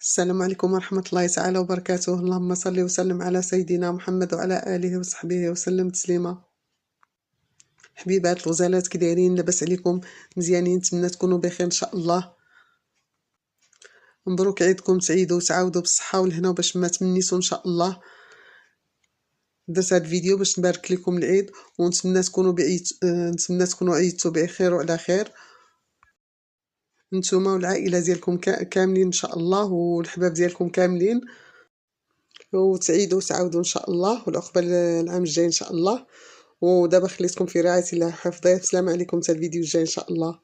السلام عليكم ورحمة الله تعالى وبركاته. اللهم صل وسلم على سيدنا محمد وعلى آله وصحبه وسلم تسليما. حبيبات الغزالات، كي دايرين؟ لاباس عليكم؟ مزيانين؟ نتمنى تكونوا بخير ان شاء الله. مبروك عيدكم سعيد وتعاودوا بالصحة والهنا باش ما تمنيتوا ان شاء الله. درت هاد الفيديو باش نبارك لكم العيد ونتمنى تكونوا نتمنى تكونوا عيدتوا بخير وعلى خير، نتوما والعائلة ديالكم كاملين ان شاء الله، والحباب ديالكم كاملين، وتعيدوا وتعاودوا ان شاء الله، والعقبة العام الجاي ان شاء الله. ودابا خليتكم في رعاية الله وحفظه. السلام عليكم، حتى الفيديو الجاي ان شاء الله.